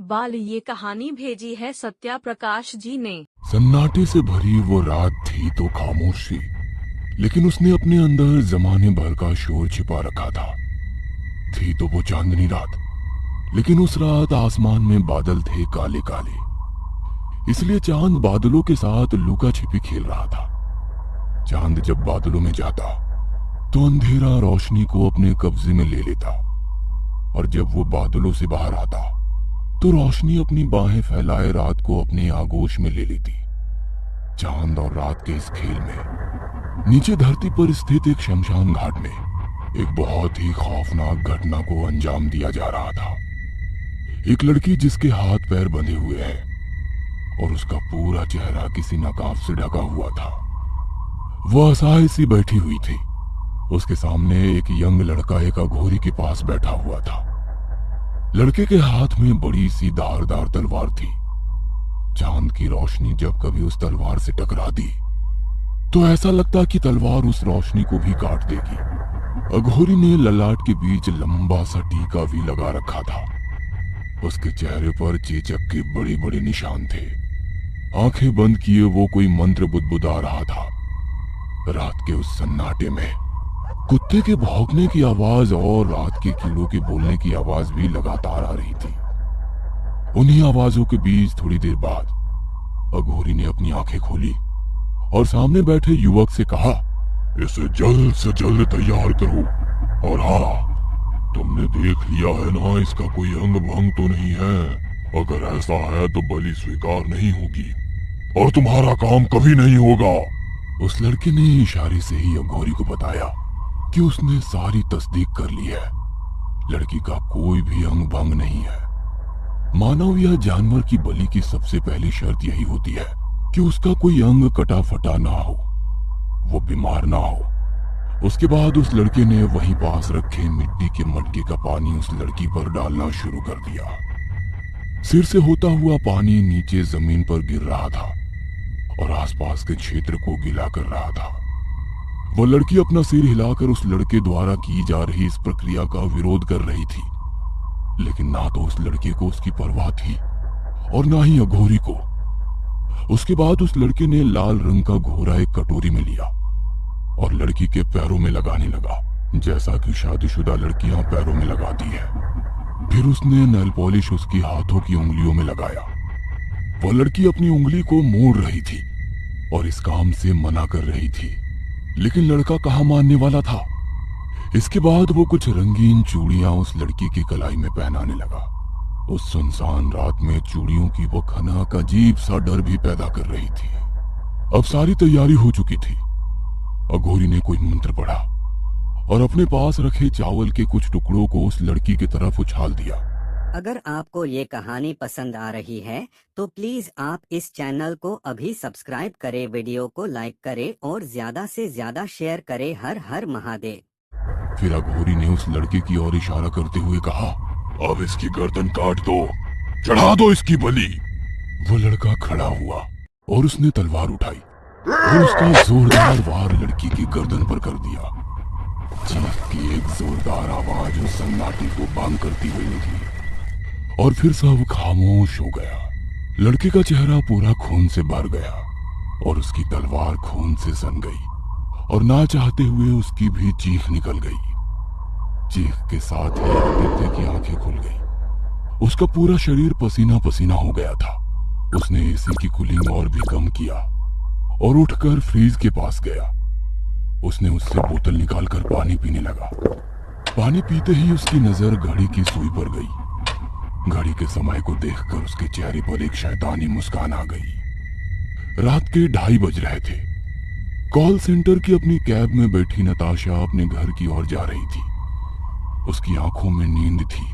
बाल ये कहानी भेजी है सत्या प्रकाश जी ने। सन्नाटे से भरी वो रात थी तो खामोश थी, लेकिन उसने अपने अंदर जमाने भर का शोर छिपा रखा था। थी तो वो चांदनी रात, लेकिन उस रात आसमान में बादल थे काले काले, इसलिए चांद बादलों के साथ लुका छिपी खेल रहा था। चांद जब बादलों में जाता तो अंधेरा रोशनी को अपने कब्जे में ले लेता, और जब वो बादलों से बाहर आता तो रोशनी अपनी बाहें फैलाए रात को अपने आगोश में ले लेती। चांद और रात के इस खेल में नीचे धरती पर स्थित एक शमशान घाट में एक बहुत ही खौफनाक घटना को अंजाम दिया जा रहा था। एक लड़की जिसके हाथ पैर बंधे हुए हैं और उसका पूरा चेहरा किसी नकाब से ढका हुआ था, वह असहाय सी बैठी हुई थी। उसके सामने एक यंग लड़का एक अघोरी के पास बैठा हुआ था। लड़के के हाथ में बड़ी सी धारदार तलवार थी। चांद की रोशनी जब कभी उस तलवार से टकराती तो ऐसा लगता कि तलवार उस रोशनी को भी काट देगी। अघोरी ने ललाट के बीच लंबा सा टीका भी लगा रखा था। उसके चेहरे पर चेचक के बड़े बड़े निशान थे। आंखें बंद किए वो कोई मंत्र बुदबुदा रहा था। रात के उस सन्नाटे में कुत्ते के भौंकने की आवाज और रात के कीड़ों के बोलने की आवाज भी लगातार आ रही थी। उन्हीं आवाजों के बीच थोड़ी देर बाद अघोरी ने अपनी आंखें खोली और सामने बैठे युवक से कहा, इसे जल्द से जल्द तैयार करो। और हाँ, तुमने देख लिया है ना, इसका कोई अंग भंग तो नहीं है। अगर ऐसा है तो बलि स्वीकार नहीं होगी और तुम्हारा काम कभी नहीं होगा। उस लड़के ने इशारे से ही अघोरी को बताया कि उसने सारी तस्दीक कर ली है। लड़की का कोई भी अंग भंग नहीं है। मानव या जानवर की बलि की सबसे पहली शर्त यही होती है कि उसका कोई अंग कटा फटा ना हो, वो बीमार ना हो। उसके बाद उस लड़के ने वहीं पास रखे मिट्टी के मटके का पानी उस लड़की पर डालना शुरू कर दिया। सिर से होता हुआ पानी नीचे जमीन पर गिर रहा था और आसपास के क्षेत्र को गीला कर रहा था। वो लड़की अपना सिर हिलाकर उस लड़के द्वारा की जा रही इस प्रक्रिया का विरोध कर रही थी, लेकिन ना तो उस लड़के को उसकी परवाह थी और ना ही अघोरी को। उसके बाद उस लड़के ने लाल रंग का घोरा एक कटोरी में लिया और लड़की के पैरों में लगाने लगा, जैसा कि शादीशुदा लड़कियां पैरों में लगाती है। फिर उसने नेल पॉलिश उसकी हाथों की उंगलियों में लगाया। वो लड़की अपनी उंगली को मोड़ रही थी और इस काम से मना कर रही थी, लेकिन लड़का कहाँ मानने वाला था। इसके बाद वो कुछ रंगीन चूड़ियां उस लड़की की कलाई में पहनाने लगा। उस सुनसान रात में चूड़ियों की वो खनक अजीब सा डर भी पैदा कर रही थी। अब सारी तैयारी हो चुकी थी। अघोरी ने कोई मंत्र पढ़ा और अपने पास रखे चावल के कुछ टुकड़ों को उस लड़की की तरफ उछाल दिया। अगर आपको ये कहानी पसंद आ रही है तो प्लीज आप इस चैनल को अभी सब्सक्राइब करें, वीडियो को लाइक करें और ज्यादा से ज्यादा शेयर करें। हर हर महादेव। फिर अघोरी ने उस लड़के की ओर इशारा करते हुए कहा, अब इसकी गर्दन काट दो, चढ़ा दो इसकी बलि। वो लड़का खड़ा हुआ और उसने तलवार उठाई और उसका जोरदार वार लड़की की गर्दन पर कर दिया। चीख की एक जोरदार आवाज उस सन्नाटे को बांग करती हुई निकली और फिर सब खामोश हो गया। लड़के का चेहरा पूरा खून से भर गया और उसकी तलवार खून से सन गई और ना चाहते हुए उसकी भी चीख निकल गई। चीख के साथ ही आदित्य की आंखें खुल गई। उसका पूरा शरीर पसीना पसीना हो गया था। उसने एसी की कूलिंग और भी कम किया और उठकर फ्रीज के पास गया। उसने उससे बोतल निकालकर पानी पीने लगा। पानी पीते ही उसकी नजर घड़ी की सुई पर गई। घड़ी के समय को देखकर उसके चेहरे पर एक शैतानी मुस्कान आ गई। रात के 2:30 बज रहे थे। कॉल सेंटर की अपनी कैब में बैठी नताशा अपने घर की ओर जा रही थी। उसकी आंखों में नींद थी,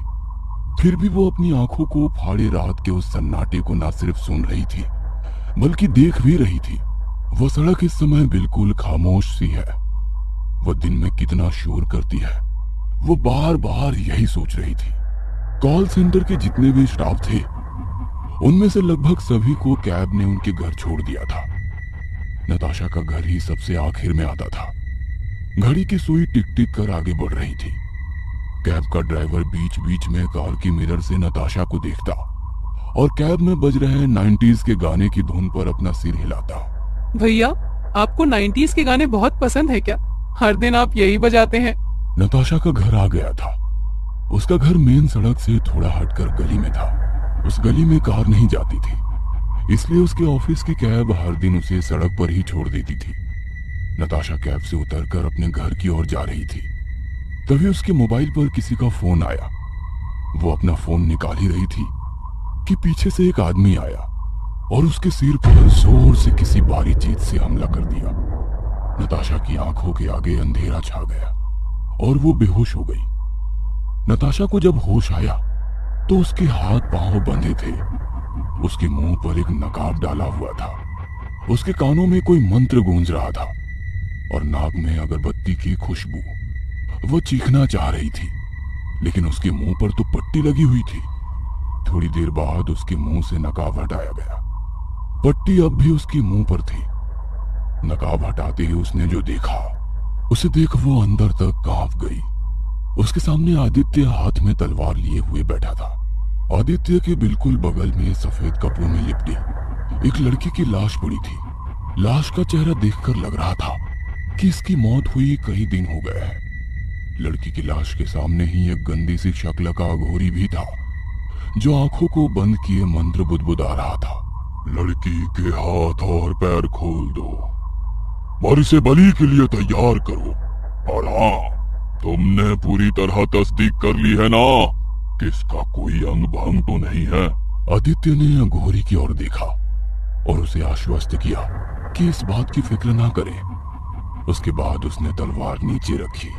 फिर भी वो अपनी आंखों को फाड़े रात के उस सन्नाटे को न सिर्फ सुन रही थी बल्कि देख भी रही थी। वो सड़क इस समय बिल्कुल खामोश सी है। वो दिन में कितना शोर करती है, वो बार बार यही सोच रही थी। कॉल सेंटर के जितने भी स्टाफ थे उनमें से लगभग सभी को कैब ने उनके घर छोड़ दिया था। नताशा का घर ही सबसे आखिर में आता था। घड़ी की सुई टिक टिक कर आगे बढ़ रही थी। कैब का ड्राइवर बीच बीच में कार की मिरर से नताशा को देखता और कैब में बज रहे 90s के गाने की धुन पर अपना सिर हिलाता। भैया, आपको 90s के गाने बहुत पसंद है क्या? हर दिन आप यही बजाते हैं। नताशा का घर आ गया था। उसका घर मेन सड़क से थोड़ा हटकर गली में था। उस गली में कार नहीं जाती थी, इसलिए उसके ऑफिस की कैब हर दिन उसे सड़क पर ही छोड़ देती थी। नताशा कैब से उतरकर अपने घर की ओर जा रही थी। तभी उसके मोबाइल पर किसी का फोन आया। वो अपना फोन निकाल ही रही थी कि पीछे से एक आदमी आया और उसके सिर पर जोर से किसी भारी चीज से हमला कर दिया। नताशा की आंखों के आगे अंधेरा छा गया और वो बेहोश हो गई। नताशा को जब होश आया तो उसके हाथ पांव बंधे थे। उसके मुंह पर एक नकाब डाला हुआ था। उसके कानों में कोई मंत्र गूंज रहा था और नाक में अगरबत्ती की खुशबू। वो चीखना चाह रही थी, लेकिन उसके मुंह पर तो पट्टी लगी हुई थी। थोड़ी देर बाद उसके मुंह से नकाब हटाया गया। पट्टी अब भी उसके मुंह पर थी। नकाब हटाते ही उसने जो देखा, उसे देख वो अंदर तक कांप गई। उसके सामने आदित्य हाथ में तलवार लिए हुए बैठा था। आदित्य के बिल्कुल बगल में सफेद कपड़ों में लिपटी एक लड़की की लाश पड़ी थी। लाश का चेहरा देखकर लग रहा था कि इसकी मौत हुई कई दिन हो गए हैं। लड़की की लाश के सामने ही एक गंदी सी शक्ल का अघोरी भी था, जो आंखों को बंद किए मंत्र बुदबुदा रहा था। लड़की के हाथ और पैर खोल दो और इसे बलि के लिए तैयार करो। और हाँ, तुमने पूरी तरह तस्दीक कर ली है ना कि इसका कोई अंग भंग तो नहीं है? आदित्य ने अघोरी की ओर देखा और उसे आश्वस्त किया कि इस बात की फिक्र ना करे। उसके बाद उसने तलवार नीचे रखी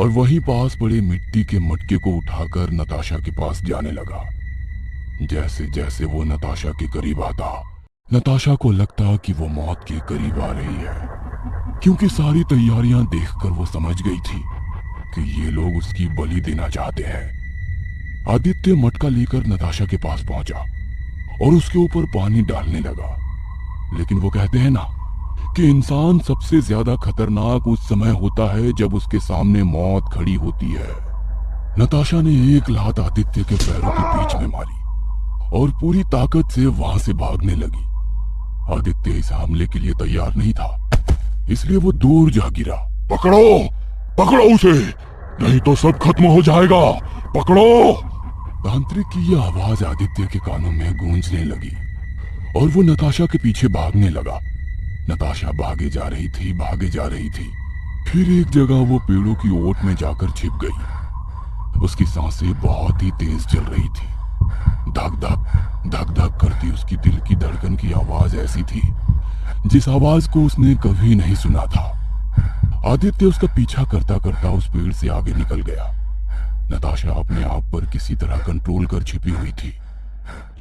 और वहीं पास पड़े मिट्टी के मटके को उठाकर नताशा के पास जाने लगा। जैसे जैसे वो नताशा के करीब आता, नताशा को लगता कि वो मौत के करीब आ रही है, क्योंकि सारी तैयारियां देखकर वो समझ गई थी कि ये लोग उसकी बलि देना चाहते हैं। आदित्य मटका लेकर नताशा के पास पहुंचा और उसके ऊपर पानी डालने लगा। लेकिन वो कहते हैं ना कि इंसान सबसे ज्यादा खतरनाक उस समय होता है जब उसके सामने मौत खड़ी होती है। नताशा ने एक लात आदित्य के पैरों के बीच में मारी और पूरी ताकत से वहां से भागने लगी। आदित्य इस हमले के लिए तैयार नहीं था, इसलिए वो दूर जा गिरा। पकड़ो, पकड़ो उसे, नहीं तो सब खत्म हो जाएगा, पकड़ो। तांत्रिक की यह आवाज आदित्य के कानों में गूंजने लगी और वो नताशा के पीछे भागने लगा। नताशा भागे जा रही थी, भागे जा रही थी। फिर एक जगह वो पेड़ों की ओट में जाकर छिप गई। उसकी सांसें बहुत ही तेज चल रही थी। धक धक धक धक करती उसकी दिल की धड़कन की आवाज ऐसी थी जिस आवाज को उसने कभी नहीं सुना था। आदित्य उसका पीछा करता करता उस पेड़ से आगे निकल गया। नताशा अपने आप पर किसी तरह कंट्रोल कर छिपी हुई थी,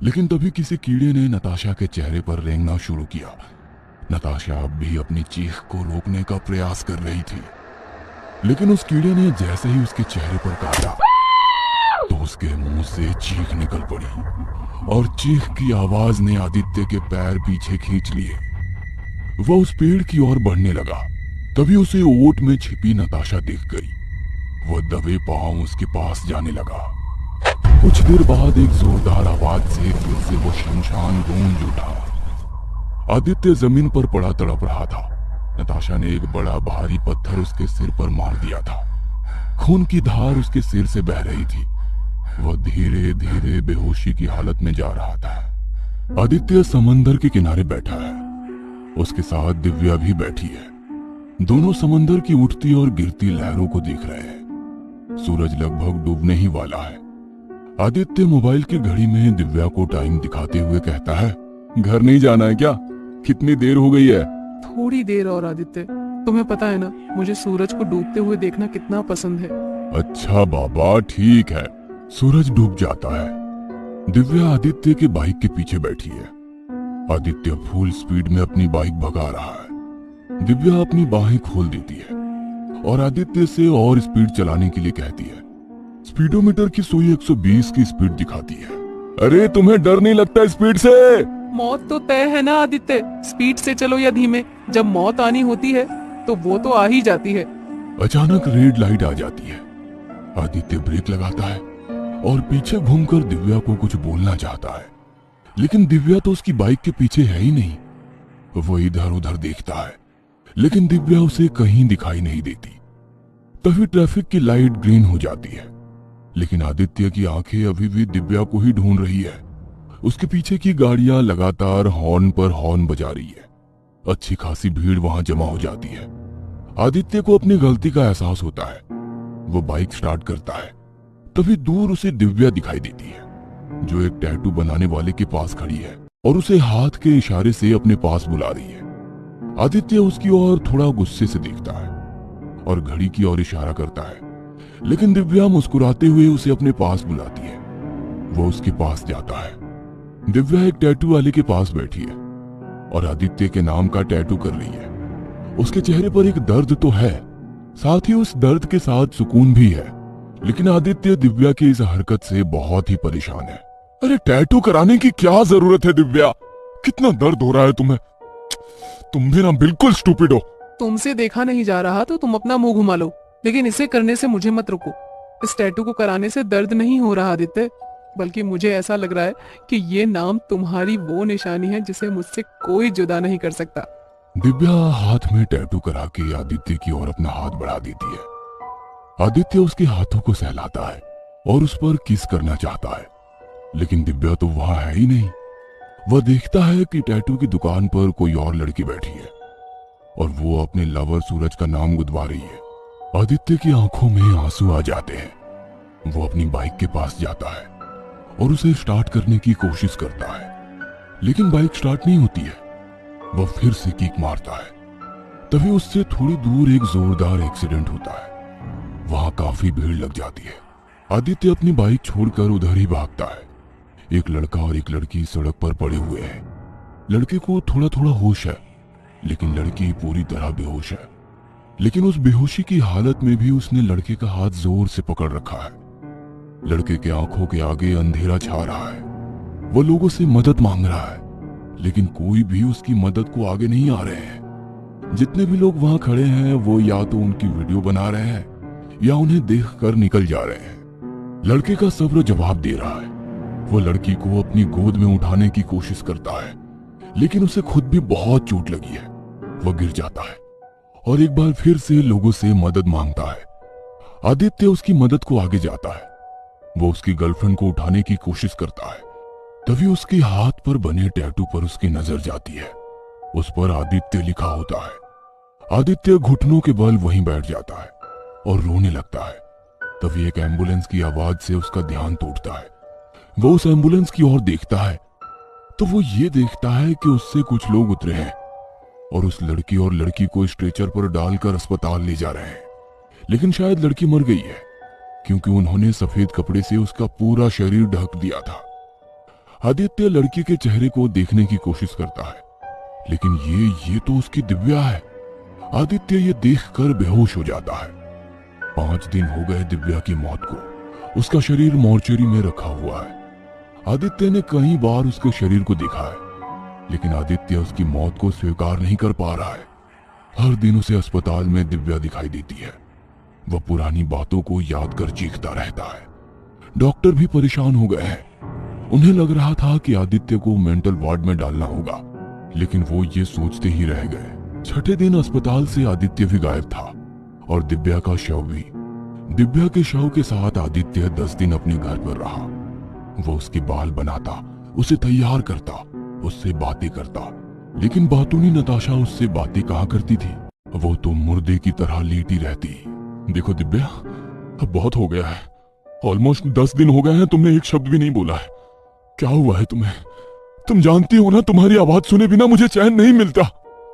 लेकिन तभी किसी कीड़े ने नताशा के चेहरे पर रेंगना शुरू किया। नताशा अब भी अपनी चीख को रोकने का प्रयास कर रही थी, लेकिन उस कीड़े ने जैसे ही उसके चेहरे पर काटा तो उसके मुंह से चीख निकल पड़ी और चीख की आवाज ने आदित्य के पैर पीछे खींच लिए। वह उस पेड़ की ओर बढ़ने लगा। तभी उसे ओट में छिपी नताशा दिख गई। वह दबे पांव उसके पास जाने लगा। कुछ देर बाद एक जोरदार आवाज से फिर से वो शमशान गूंज उठा। आदित्य जमीन पर पड़ा तड़प रहा था। नताशा ने एक बड़ा भारी पत्थर उसके सिर पर मार दिया था। खून की धार उसके सिर से बह रही थी। वह धीरे धीरे बेहोशी की हालत में जा रहा था। आदित्य समंदर के किनारे बैठा है। उसके साथ दिव्या भी बैठी है। दोनों समंदर की उठती और गिरती लहरों को देख रहे हैं। सूरज लगभग डूबने ही वाला है। आदित्य मोबाइल की घड़ी में दिव्या को टाइम दिखाते हुए कहता है, घर नहीं जाना है क्या? कितनी देर हो गई है? थोड़ी देर और आदित्य, तुम्हें पता है ना मुझे सूरज को डूबते हुए देखना कितना पसंद है। अच्छा बाबा, ठीक है। सूरज डूब जाता है। दिव्या आदित्य के बाइक के पीछे बैठी है। आदित्य फुल स्पीड में अपनी बाइक भगा रहा है। दिव्या अपनी बाहें खोल देती है और आदित्य से और स्पीड चलाने के लिए कहती है। स्पीडोमीटर की सुई 120 की स्पीड दिखाती है। अरे तुम्हें डर नहीं लगता स्पीड से? मौत तो तय है ना आदित्य, स्पीड से चलो या धीमे, जब मौत आनी होती है तो वो तो आ ही जाती है। अचानक रेड लाइट आ जाती है। आदित्य ब्रेक लगाता है और पीछे घूमकर दिव्या को कुछ बोलना चाहता है, लेकिन दिव्या तो उसकी बाइक के पीछे है ही नहीं। वो इधर उधर देखता है, लेकिन दिव्या उसे कहीं दिखाई नहीं देती। तभी ट्रैफिक की लाइट ग्रीन हो जाती है, लेकिन आदित्य की आंखें अभी भी दिव्या को ही ढूंढ रही है। उसके पीछे की गाड़ियां लगातार हॉर्न पर हॉर्न बजा रही है। अच्छी खासी भीड़ वहां जमा हो जाती है। आदित्य को अपनी गलती का एहसास होता है। वो बाइक स्टार्ट करता है, तभी दूर उसे दिव्या दिखाई देती है, जो एक टैटू बनाने वाले के पास खड़ी है और उसे हाथ के इशारे से अपने पास बुला रही है। आदित्य उसकी ओर थोड़ा गुस्से से देखता है और घड़ी की ओर इशारा करता है, लेकिन दिव्या मुस्कुराते हुए उसे अपने पास बुलाती है। वो उसके पास जाता है। दिव्या एक टैटू वाले के पास बैठी है और आदित्य के नाम का टैटू कर रही है। उसके चेहरे पर एक दर्द तो है, साथ ही उस दर्द के साथ सुकून भी है, लेकिन आदित्य दिव्या की इस हरकत से बहुत ही परेशान है। अरे टैटू कराने की क्या जरूरत है दिव्या? कितना दर्द हो रहा है तुम्हें? तुम भी ना बिल्कुल स्टूपिड हो। तुमसे देखा नहीं जा रहा तो तुम अपना मुंह घुमा लो, लेकिन इसे करने से मुझे मत रोको। इस टैटू को कराने से दर्द नहीं हो रहा आदित्य, बल्कि मुझे ऐसा लग रहा है कि ये नाम तुम्हारी वो निशानी है जिसे मुझसे कोई जुदा नहीं कर सकता। दिव्या हाथ में टैटू करा के आदित्य की ओर अपना हाथ बढ़ा देती है। आदित्य उसके हाथों को सहलाता है और उस पर किस करना चाहता है, लेकिन दिव्या तो वहां है ही नहीं। वह देखता है कि टैटू की दुकान पर कोई और लड़की बैठी है और वो अपने लवर सूरज का नाम गुदवा रही है। आदित्य की आंखों में आंसू आ जाते हैं। वो अपनी बाइक के पास जाता है और उसे स्टार्ट करने की कोशिश करता है, लेकिन बाइक स्टार्ट नहीं होती है। वह फिर से किक मारता है, तभी उससे थोड़ी दूर एक जोरदार एक्सीडेंट होता है। वहां काफी भीड़ लग जाती है। आदित्य अपनी बाइक छोड़कर उधर ही भागता है। एक लड़का और एक लड़की सड़क पर पड़े हुए हैं। लड़के को थोड़ा थोड़ा होश है, लेकिन लड़की पूरी तरह बेहोश है। लेकिन उस बेहोशी की हालत में भी उसने लड़के का हाथ जोर से पकड़ रखा है। लड़के के आंखों के आगे अंधेरा छा रहा है। वो लोगों से मदद मांग रहा है, लेकिन कोई भी उसकी मदद को आगे नहीं आ रहे हैं। जितने भी लोग वहां खड़े हैं वो या तो उनकी वीडियो बना रहे हैं या उन्हें देखकर निकल जा रहे हैं। लड़के का सब्र जवाब दे रहा है। वो लड़की को अपनी गोद में उठाने की कोशिश करता है, लेकिन उसे खुद भी बहुत चोट लगी है। वह गिर जाता है और एक बार फिर से लोगों से मदद मांगता है। आदित्य उसकी मदद को आगे जाता है। वो उसकी गर्लफ्रेंड को उठाने की कोशिश करता है, तभी उसके हाथ पर बने टैटू पर उसकी नजर जाती है। उस पर आदित्य लिखा होता है। आदित्य घुटनों के बल वहीं बैठ जाता है और रोने लगता है। तभी एक एम्बुलेंस की आवाज से उसका ध्यान टूटता है। वो उस एम्बुलेंस की ओर देखता है तो वो ये देखता है कि उससे कुछ लोग उतरे हैं और उस लड़की और लड़की को स्ट्रेचर पर डालकर अस्पताल ले जा रहे हैं। लेकिन शायद लड़की मर गई है, क्योंकि उन्होंने सफेद कपड़े से उसका पूरा शरीर ढक दिया था। आदित्य लड़की के चेहरे को देखने की कोशिश करता है, लेकिन ये तो उसकी दिव्या है। आदित्य ये देखकर बेहोश हो जाता है। 5 दिन हो गए दिव्या की मौत को। उसका शरीर मोर्चरी में रखा हुआ है। आदित्य ने कई बार उसके शरीर को देखा है, लेकिन आदित्य उसकी मौत को स्वीकार नहीं कर पा रहा है। हर दिन उसे अस्पताल में दिव्या दिखाई देती है। वह पुरानी बातों को याद कर चीखता रहता है। डॉक्टर भी परेशान हो गए हैं। उन्हें लग रहा था कि आदित्य को मेंटल वार्ड में डालना होगा, लेकिन वो ये सोचते ही रह गए। 6ठे दिन अस्पताल से आदित्य भी गायब था और दिव्या का शव भी। दिव्या के शव के साथ आदित्य 10 दिन अपने घर पर रहा। वो उसके बाल बनाता, उसे तैयार करता, उससे बातें करता, लेकिन बातूनी नताशा उससे बातें कहा करती थी। वो तो मुर्दे की तरह लेटी रहती। देखो दिव्या, अब बहुत हो गया है। ऑलमोस्ट 10 दिन हो गए हैं, तुमने एक शब्द भी नहीं बोला है। क्या हुआ है तुम्हें? तुम जानती हो ना, तुम्हारी आवाज सुने बिना मुझे चैन नहीं मिलता।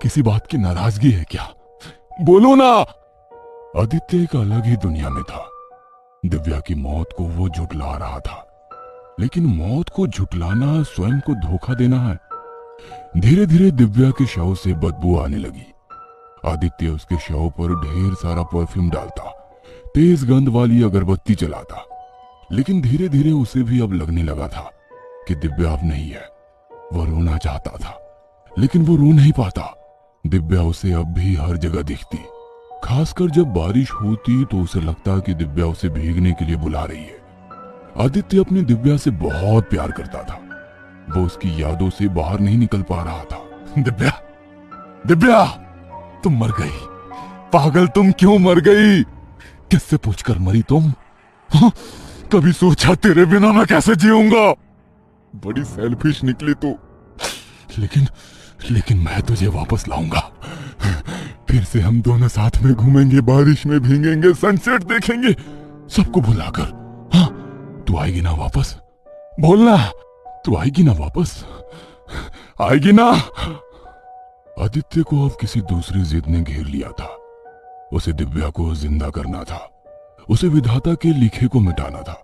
किसी बात की नाराजगी है क्या? बोलो ना। आदित्य एक अलग ही दुनिया में था। दिव्या की मौत को वो झुठला रहा था, लेकिन मौत को झुठलाना स्वयं को धोखा देना है। धीरे धीरे दिव्या के शव से बदबू आने लगी। आदित्य उसके शव पर ढेर सारा परफ्यूम डालता, तेज गंध वाली अगरबत्ती जलाता, लेकिन धीरे धीरे उसे भी अब लगने लगा था कि दिव्या अब नहीं है। वह रोना चाहता था, लेकिन वो रो नहीं पाता। दिव्या उसे अब भी हर जगह दिखती, खासकर जब बारिश होती तो उसे लगता कि दिव्या उसे भीगने के लिए बुला रही है। आदित्य अपनी दिव्या से बहुत प्यार करता था। वो उसकी यादों से बाहर नहीं निकल पा रहा था। दिव्या, दिव्या, तुम मर गई। पागल, तुम क्यों मर गई? किससे पूछकर मरी तुम? हाँ? कभी सोचा तेरे बिना मैं कैसे जीऊंगा? बड़ी सेल्फिश निकली तू। लेकिन मैं तुझे वापस लाऊंगा। फिर से हम दोनों साथ में घूमेंगे, बारिश में भीगेंगे, सनसेट देखेंगे, सबको भुलाकर। हाँ, तू आएगी ना वापस? बोलना, तू आएगी ना वापस? आएगी ना? आदित्य को अब किसी दूसरी जिद ने घेर लिया था। उसे दिव्या को जिंदा करना था। उसे विधाता के लिखे को मिटाना था।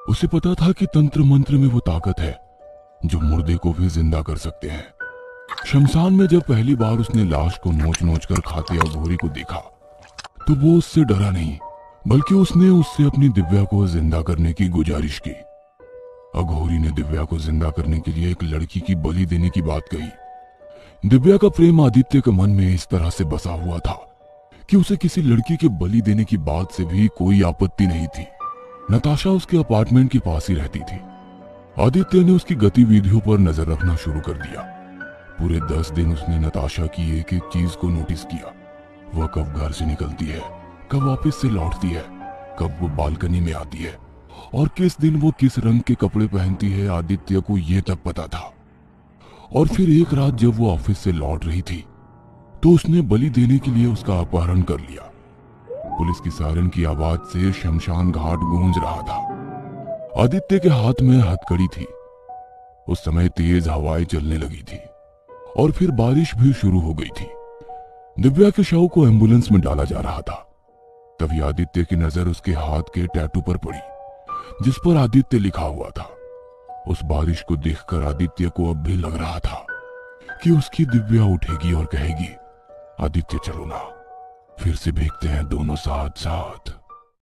उसे पता था कि तंत्र मंत्र में वो ताकत है जो मुर्दे को भी जिंदा कर सकते हैं। शमशान में जब पहली बार उसने लाश को नोच नोच कर खाते अघोरी को देखा तो वो उससे डरा नहीं, बल्कि उसने उससे अपनी दिव्या को जिंदा करने की गुजारिश की। अघोरी ने दिव्या को जिंदा करने के लिए एक लड़की की बलि देने की बात कही। दिव्या का प्रेम आदित्य के मन में इस तरह से बसा हुआ था कि उसे किसी लड़की के बलि देने की बात से भी कोई आपत्ति नहीं थी। नताशा उसके अपार्टमेंट के पास ही रहती थी। आदित्य ने उसकी गतिविधियों पर नजर रखना शुरू कर दिया। पूरे 10 दिन उसने नताशा की एक एक चीज को नोटिस किया। वह कब घर से निकलती है, कब ऑफिस से लौटती है, कब वो बालकनी में आती है और किस दिन वो किस रंग के कपड़े पहनती है, आदित्य को ये तक पता था। और फिर एक रात जब वो ऑफिस से लौट रही थी तो उसने बलि देने के लिए उसका अपहरण कर लिया। पुलिस की सायरन की आवाज से शमशान घाट गूंज रहा था। आदित्य के हाथ में हथकड़ी थी। उस समय तेज हवाएं चलने लगी थी और फिर बारिश भी शुरू हो गई थी। दिव्या के शव को एम्बुलेंस में डाला जा रहा था। तभी आदित्य की नजर उसके हाथ के टैटू पर पड़ी जिस पर आदित्य लिखा हुआ था। उस बारिश को देखकर आदित्य को अब भी लग रहा था कि उसकी दिव्या उठेगी और कहेगी, आदित्य चलो ना, फिर से भीगते हैं दोनों साथ साथ।